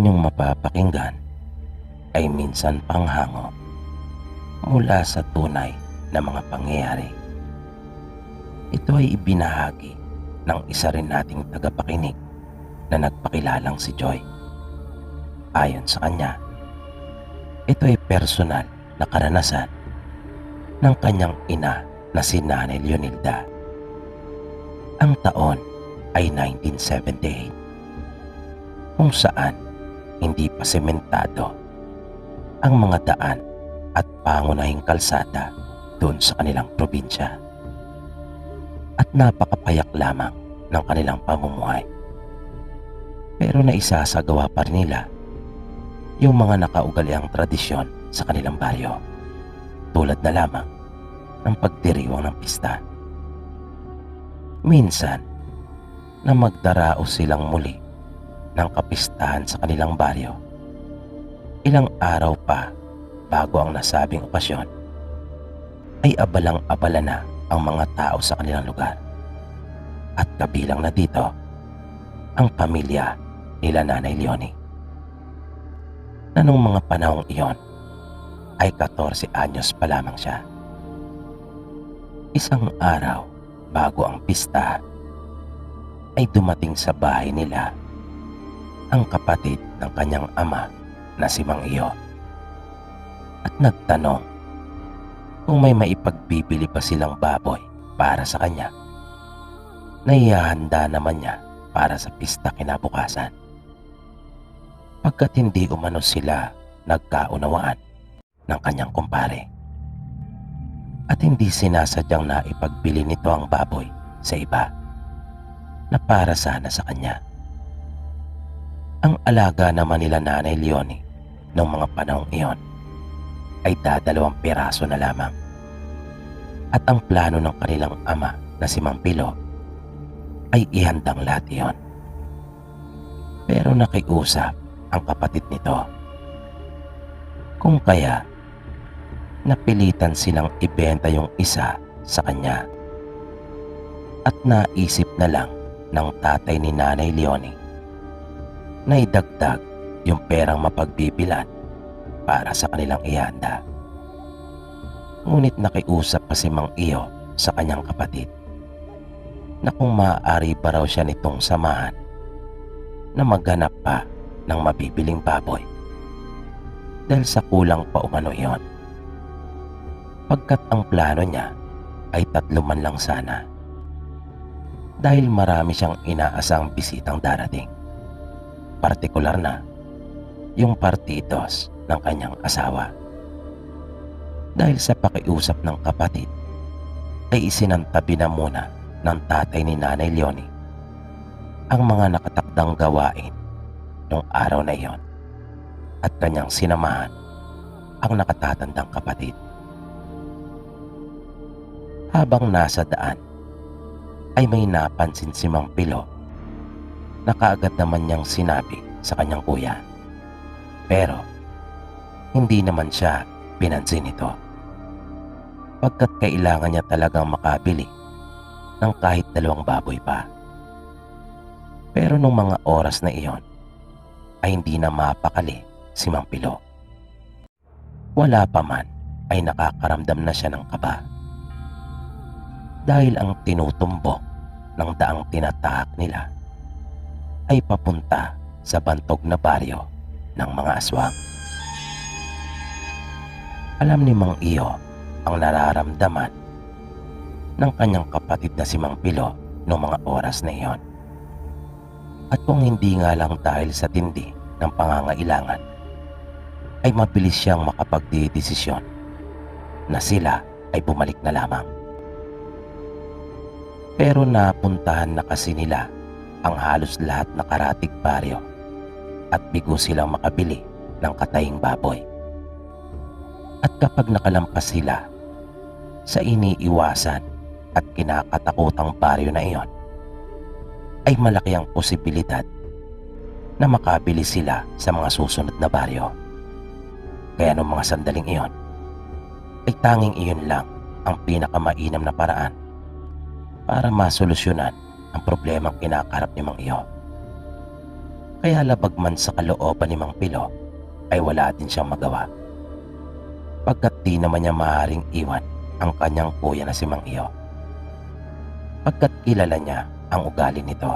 inyong mapapakinggan ay minsan panghango mula sa tunay na mga pangyayari. Ito ay ibinahagi ng isa rin nating tagapakinig na nagpakilalang si Joy. Ayon sa kanya, ito ay personal na karanasan ng kanyang ina na si Nanay Leonilda. Ang taon ay 1978, kung saan hindi pa sementado ang mga daan at pangunahing kalsada doon sa kanilang probinsya. At napakapayak lamang ng kanilang pamumuhay. Pero naisasagawa pa rin nila yung mga nakaugaliang tradisyon sa kanilang baryo, tulad na lamang ng pagdiriwang ng pista. Minsan na magdaraos silang muli ng kapistahan sa kanilang baryo, ilang araw pa bago ang nasabing okasyon, ay abalang-abala na ang mga tao sa kanilang lugar. At kabilang na dito ang pamilya nila Nanay Leonie, na nung mga panahong iyon ay 14 anyos pa lamang siya. Isang araw bago ang pista ay dumating sa bahay nila ang kapatid ng kanyang ama na si Mang Iyo, at nagtanong kung may maipagbibili pa silang baboy para sa kanya na ihahanda naman niya para sa pista kinabukasan. Pagkat hindi umano sila nagkaunawaan ng kanyang kumpare, at hindi sinasadyang na ipagbili nito ang baboy sa iba na para sana sa kanya. Ang alaga naman nila Nanay Leonie noong mga panahong iyon ay 2 piraso na lamang. At ang plano ng kanilang ama na si Mang Pilo ay ihandang lahat iyon. Pero nakiusap ang kapatid nito kung kaya napilitan silang ibenta yung isa sa kanya. At naisip na lang ng tatay ni Nanay Leonie na idagdag yung perang mapagbibilan para sa kanilang ihanda. Ngunit nakiusap pa si Mang Iyo sa kanyang kapatid na kung maaari ba raw siya nitong samahan na maghanap pa ng mabibiling baboy, dahil sa kulang pa umano iyon, pagkat ang plano niya ay 3 man lang sana, dahil marami siyang inaasang bisitang darating, partikular na yung partidos ng kanyang asawa. Dahil sa pakiusap ng kapatid ay isinantabi na muna ng tatay ni Nanay Leonie ang mga nakatakdang gawain noong araw na iyon, at kanyang sinamahan ang nakatatandang kapatid. Habang nasa daan ay may napansin si Mang Pilo na kaagad naman niyang sinabi sa kanyang kuya, pero hindi naman siya pinansin ito, pagkat kailangan niya talagang makabili ng kahit 2 baboy pa. Pero nung mga oras na iyon ay hindi na mapakali si Mang Pilo. Wala pa man ay nakakaramdam na siya ng kaba, dahil ang tinutumbok ng daang tinatahak nila ay papunta sa bantog na baryo ng mga aswang. Alam ni Mang Iyo ang nararamdaman ng kanyang kapatid na si Mang Pilo noong mga oras na iyon. At kung hindi nga lang dahil sa tindi ng pangangailangan, ay mabilis siyang makapagdedesisyon na sila ay bumalik na lamang. Pero napuntahan na kasi nila ang halos lahat na karatig baryo, at bigo silang makabili ng kataying baboy. At kapag nakalampas sila sa iniiwasan at kinakatakutang baryo na iyon, ay malaki ang posibilidad na makabili sila sa mga susunod na baryo. Kaya noong mga sandaling iyon ay tanging iyon lang ang pinakamainam na paraan para masolusyonan ang problemang kinakaharap ni Mang Iyo. Kaya labag man sa kalooban ni Mang Pilo ay wala din siyang magawa. Pagkat di naman niya maaaring iwan ang kanyang kuya na si Mang Iyo. Pagkat kilala niya ang ugali nito.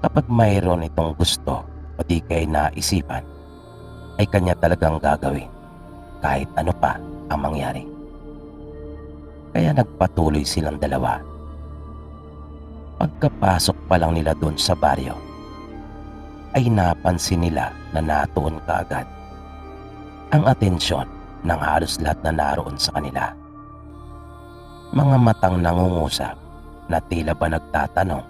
Kapag mayroon itong gusto o di kay naisipan, ay kanya talagang gagawin kahit ano pa ang mangyari. Kaya nagpatuloy silang dalawa. Pagkapasok pa lang nila doon sa baryo, ay napansin nila na natuon kaagad ang atensyon ng halos lahat na naroon sa kanila. Mga matang nangungusap na tila ba nagtatanong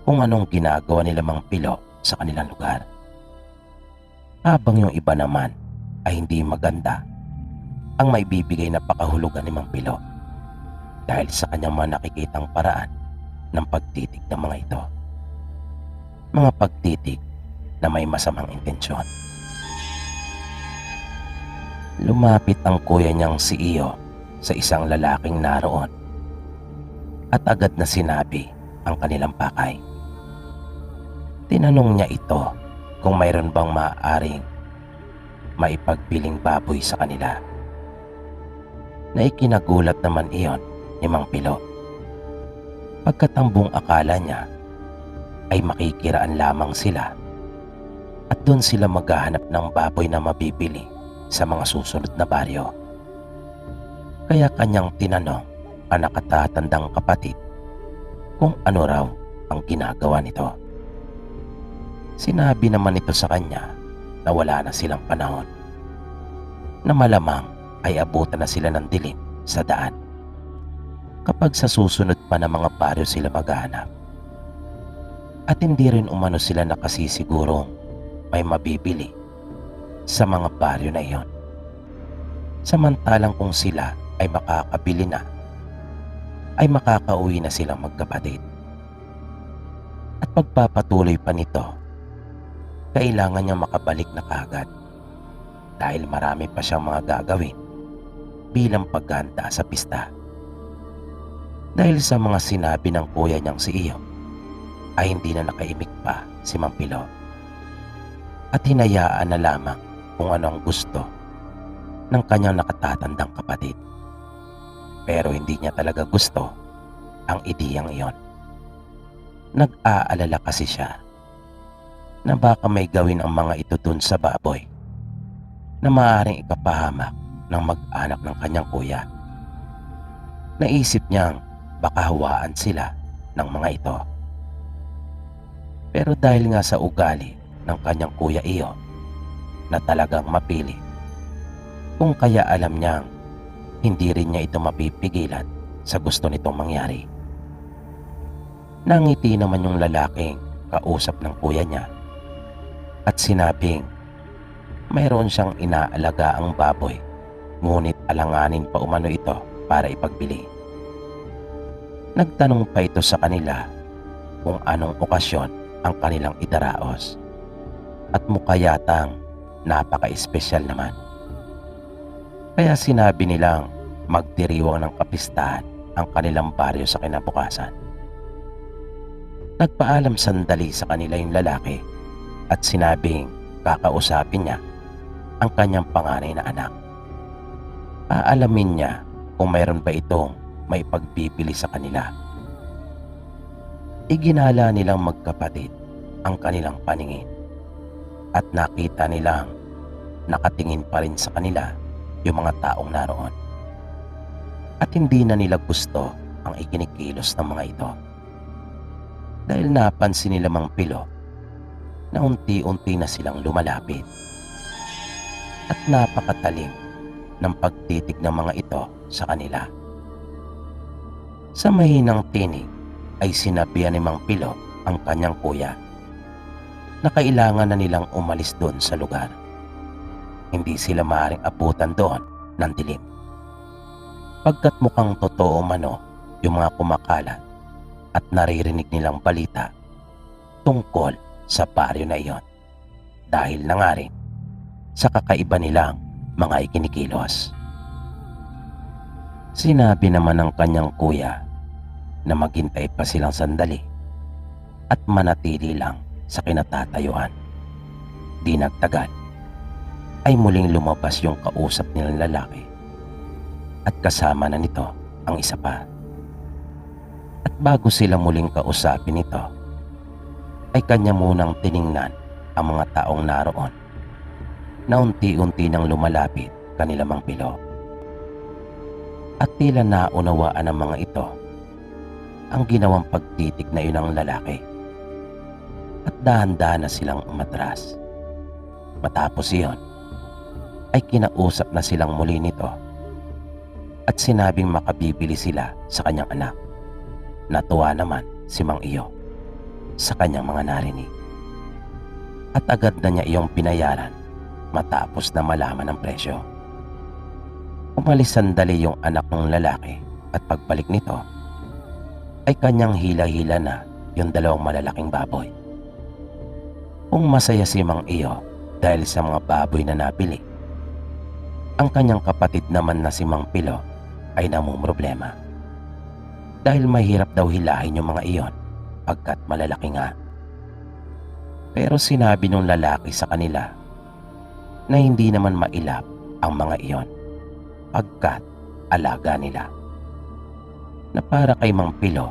kung anong ginagawa nila Mang Pilo sa kanilang lugar. Habang yung iba naman ay hindi maganda ang maibibigay na pakahulugan ni Mang Pilo dahil sa kanyang mga nakikitang paraan ng pagtitig ng mga ito. Mga pagtitig na may masamang intensyon. Lumapit ang kuya niyang si Iyo sa isang lalaking naroon at agad na sinabi ang kanilang pakay. Tinanong niya ito kung mayroon bang maaaring maipagpiling baboy sa kanila. Na ikinagulat naman iyon ni Mang Pilo. Pagkatambong akala niya ay makikiraan lamang sila at doon sila maghahanap ng baboy na mabibili sa mga susunod na baryo. Kaya kanyang tinanong ang nakatatandang kapatid kung ano raw ang ginagawa nito. Sinabi naman ito sa kanya na wala na silang panahon, na malamang ay abutan na sila ng dilim sa daan kapag sa susunod pa na mga baryo sila maghahanap. At hindi rin umano sila nakasisigurong may mabibili sa mga baryo na iyon. Samantalang kung sila ay makakabili na, ay makakauwi na silang magkapatid. At pagpapatuloy pa nito, kailangan niya makabalik na kaagad dahil marami pa siyang mga gagawin bilang paghahanda sa pista. Dahil sa mga sinabi ng kuya niyang si Iyo, ay hindi na nakaimik pa si Mang Pilo at hinayaan na lamang kung ano ang gusto ng kanyang nakatatandang kapatid. Pero hindi niya talaga gusto ang ideyang iyon. Nag-aalala kasi siya na baka may gawin ang mga ito dun sa baboy na maaaring ikapahamak ng mag-anak ng kanyang kuya. Naisip niyang baka hawaan sila ng mga ito. Pero dahil nga sa ugali ng kanyang kuya Iyo na talagang mapili, kung kaya alam niyang hindi rin niya ito mapipigilan sa gusto nitong mangyari. Nangiti naman yung lalaking kausap ng kuya niya at sinabing mayroon siyang inaalagaang baboy, ngunit alanganin pa umano ito para ipagbili. Nagtanong pa ito sa kanila kung anong okasyon ang kanilang idaraos at mukha yatang napaka-espesyal naman. Kaya sinabi nilang magdiriwang ng kapistahan ang kanilang baryo sa kinabukasan. Nagpaalam sandali sa kanila yung lalaki at sinabing kakausapin niya ang kanyang panganay na anak. Aalamin niya kung mayroon ba itong may pagbibili sa kanila. Iginala nilang magkapatid ang kanilang paningin at nakita nilang nakatingin pa rin sa kanila yung mga taong naroon. At hindi na nila gusto ang ikinikilos ng mga ito. Dahil napansin nila Mang Pilo na unti-unti na silang lumalapit. At napakatalim ng pagtitig ng mga ito sa kanila. Sa mahinang tinig ay sinabihan ni Mang Pilo ang kanyang kuya na kailangan na nilang umalis doon sa lugar. Hindi sila maaaring abutan doon ng dilim. Pagkat mukhang totoo mano yung mga kumakalat at naririnig nilang balita tungkol sa baryo na iyon dahil na nga rin sa kakaiba nilang mga ikinikilos. Sinabi naman ng kanyang kuya na maghintay pa silang sandali at manatili lang sa kinatatayuan. Di nagtagal ay muling lumabas yung kausap nilang lalaki at kasama na nito ang isa pa. At bago sila muling kausapin ito, ay kanya munang tiningnan ang mga taong naroon na unti-unti nang lumalapit kanila Mang Pilo. At tila naunawaan ng mga ito ang ginawang pagtitig na yun ng lalaki. At dahan-dahan na silang umatras. Matapos iyon, ay kinausap na silang muli nito at sinabing makabibili sila sa kanyang anak. Natuwa naman si Mang Iyo sa kanyang mga narinig. At agad na niya iyong pinayaran matapos na malaman ang presyo. Umalis sandali yung anak ng lalaki at pagbalik nito ay kanyang hila-hila na yung dalawang malalaking baboy. Kung masaya si Mang Iyo dahil sa mga baboy na nabili, ang kanyang kapatid naman na si Mang Pilo ay namumroblema dahil mahirap daw hilahin yung mga iyon pagkat malalaki nga. Pero sinabi ng lalaki sa kanila na hindi naman mailap ang mga iyon pagkat alaga nila. Na para kay Mang Pilo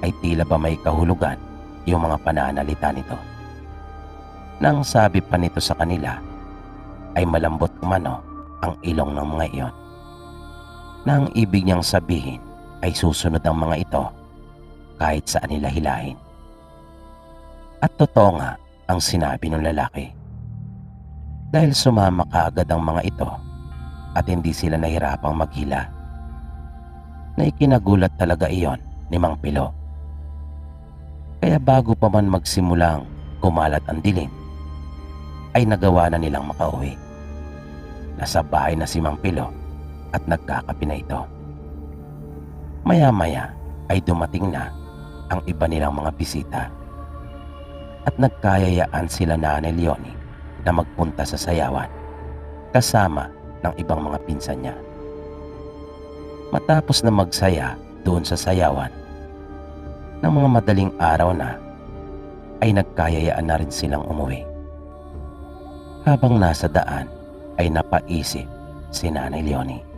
ay tila ba may kahulugan yung mga pananalita nito. Nang sabi pa nito sa kanila ay malambot umano ang ilong ng mga iyon, na ang ibig niyang sabihin ay susunod ang mga ito kahit saan nila hilahin. At totoo nga ang sinabi ng lalaki, dahil sumama kaagad ang mga ito at hindi sila nahirapang maghila. Na ikinagulat talaga iyon ni Mang Pilo. Kaya bago pa man magsimulang kumalat ang dilim, ay nagawa na nilang makauwi. Nasa bahay na si Mang Pilo at nagkakape na ito. Maya-maya ay dumating na ang iba nilang mga bisita at nagkayayaan sila Nanay Leonie na magpunta sa sayawan kasama ng ibang mga pinsan niya. Matapos na magsaya doon sa sayawan, ng mga madaling araw na ay nagkayayaan na rin silang umuwi. Habang nasa daan ay napaisip si Nanay Leonie.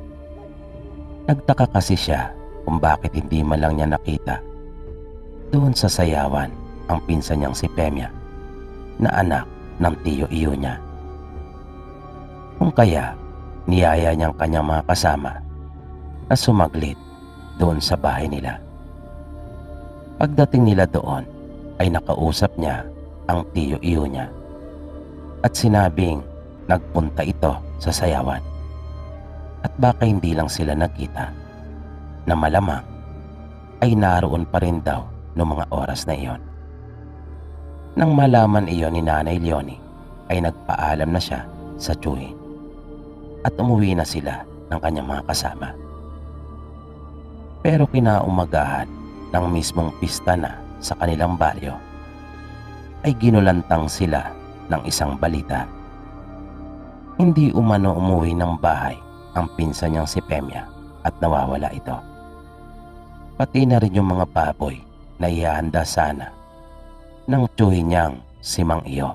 Nagtaka kasi siya kung bakit hindi man lang niya nakita doon sa sayawan ang pinsan niyang si Pemia na anak ng tiyo-iyo niya. Kung kaya niyaya niyang kanyang mga kasama na sumaglit doon sa bahay nila. Pagdating nila doon ay nakausap niya ang tiyo-iyo niya at sinabing nagpunta ito sa sayawan at baka hindi lang sila nagkita, na malamang ay naroon pa rin daw noong mga oras na iyon. Nang malaman iyon ni Nanay Leonie ay nagpaalam na siya sa tiyuhin at umuwi na sila ng kanyang mga kasama. Pero kinaumagahan ng mismong pista na sa kanilang baryo ay ginulantang sila ng isang balita. Hindi umano umuwi ng bahay ang pinsan niyang si Pemia at nawawala ito. Pati na rin yung mga baboy na ihahanda sana ng tiyuhin niyang si Mang Iyo.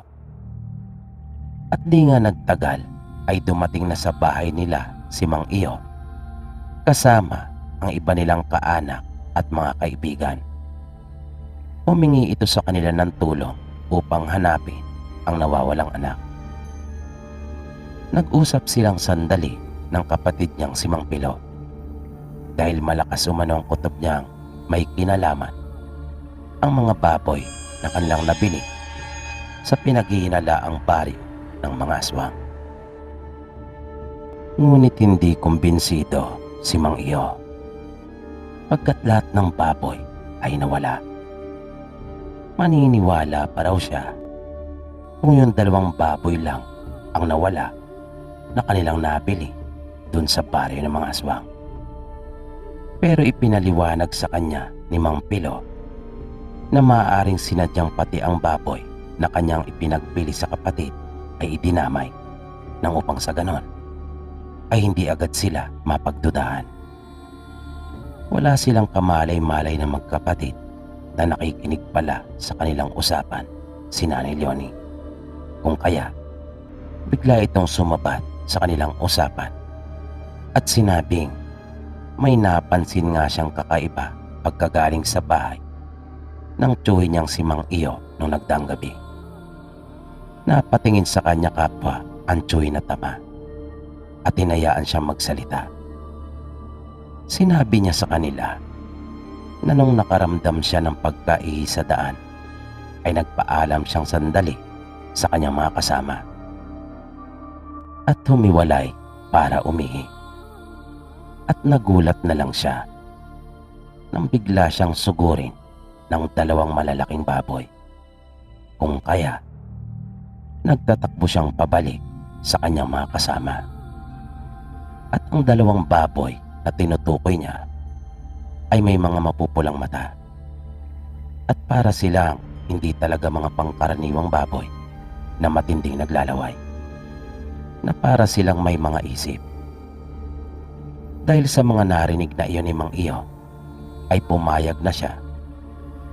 At di nga nagtagal ay dumating na sa bahay nila si Mang Iyo kasama ang iba nilang kaanak at mga kaibigan. Humingi ito sa kanila ng tulong upang hanapin ang nawawalang anak. Nag-usap silang sandali ng kapatid niyang si Mang Pilo dahil malakas umano ang kutob niyang may kinalaman ang mga baboy na kanilang nabili sa pinaghihinalaang baryo ng mga aswang. Ngunit hindi kumbinsido si Mang Iyo pagkat lahat ng baboy ay nawala. Maniniwala pa raw siya kung yung dalawang baboy lang ang nawala na kanilang nabili dun sa baryo ng mga aswang. Pero ipinaliwanag sa kanya ni Mang Pilo na maaaring sinadyang pati ang baboy na kanyang ipinagbili sa kapatid ay idinamay nang upang sa ganon ay hindi agad sila mapagdudahan. Wala silang kamalay-malay na magkapatid na nakikinig pala sa kanilang usapan si Nanay Leonie. Kung kaya, bigla itong sumabat sa kanilang usapan at sinabing may napansin nga siyang kakaiba pagkagaling sa bahay ng tiyuhin niyang si Mang Iyo nung nagdaang gabi. Napatingin sa kanya kapwa ang tiyuhin na tama at hinayaan siyang magsalita. Sinabi niya sa kanila na nung nakaramdam siya ng pagkaihi sa daan ay nagpaalam siyang sandali sa kanyang mga kasama at humiwalay para umihi. At nagulat na lang siya nang bigla siyang sugurin ng 2 malalaking baboy. Kung kaya, nagtatakbo siyang pabalik sa kanyang mga kasama. At ang 2 baboy na tinutukoy niya ay may mga mapupulang mata. At para silang hindi talaga mga pangkaraniwang baboy na matinding naglalaway, na para silang may mga isip. Dahil sa mga narinig na iyon ni Mang Iyo, ay pumayag na siya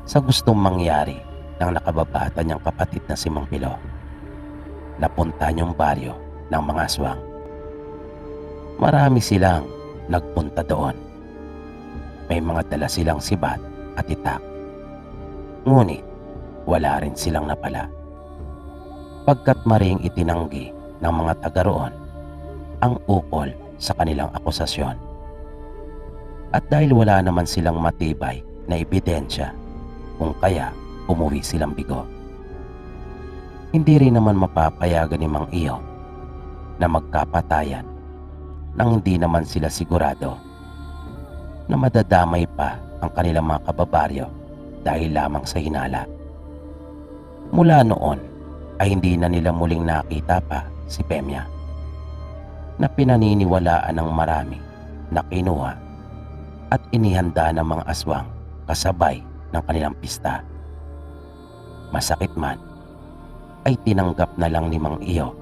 sa gustong mangyari ng nakababata niyang kapatid na si Mang Pilo. Napuntahan yung baryo ng mga aswang. Marami silang nagpunta doon. May mga dala silang sibat at itak. Ngunit wala rin silang napala. Pagkat maring itinanggi ng mga taga roon ang ukol sa kanilang akusasyon. At dahil wala naman silang matibay na ebidensya kung kaya umuwi silang bigo. Hindi rin naman mapapayagan ni Mang Iyo na magkapatayan nang hindi naman sila sigurado na madadamay pa ang kanilang mga kababaryo dahil lamang sa hinala. Mula noon ay hindi na nila muling nakita pa si Pemya, na pinaniniwalaan ng marami na kinuha at inihanda ng mga aswang kasabay ng kanilang pista. Masakit man, ay tinanggap na lang ni Mang Iyo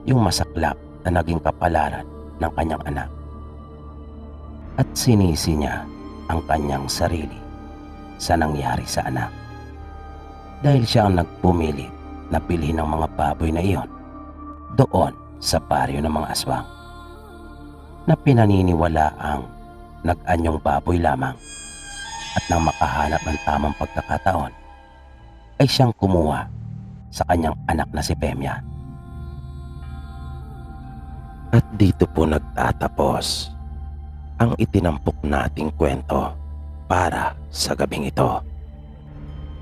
yung masaklap na naging kapalaran ng kanyang anak. At sinisi niya ang kanyang sarili sa nangyari sa anak. Dahil siya ang nagpumilit na bilhin ng mga baboy na iyon doon sa baryo ng mga aswang, na pinaniniwala ang nag-anyong baboy lamang, at nang makahanap ng tamang pagkakataon ay siyang kumuha sa kanyang anak na si Pemya. At dito po nagtatapos ang itinampok nating kwento para sa gabing ito.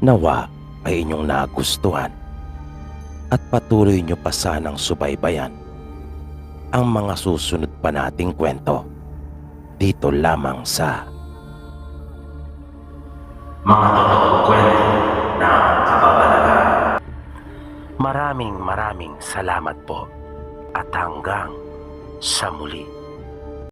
Nawa ay inyong nagustuhan at patuloy nyo pa sanang subaybayan ang mga susunod pa nating kwento dito lamang sa Mga Totoong Kwento ng Kababalaga. Maraming salamat po at hanggang sa muli.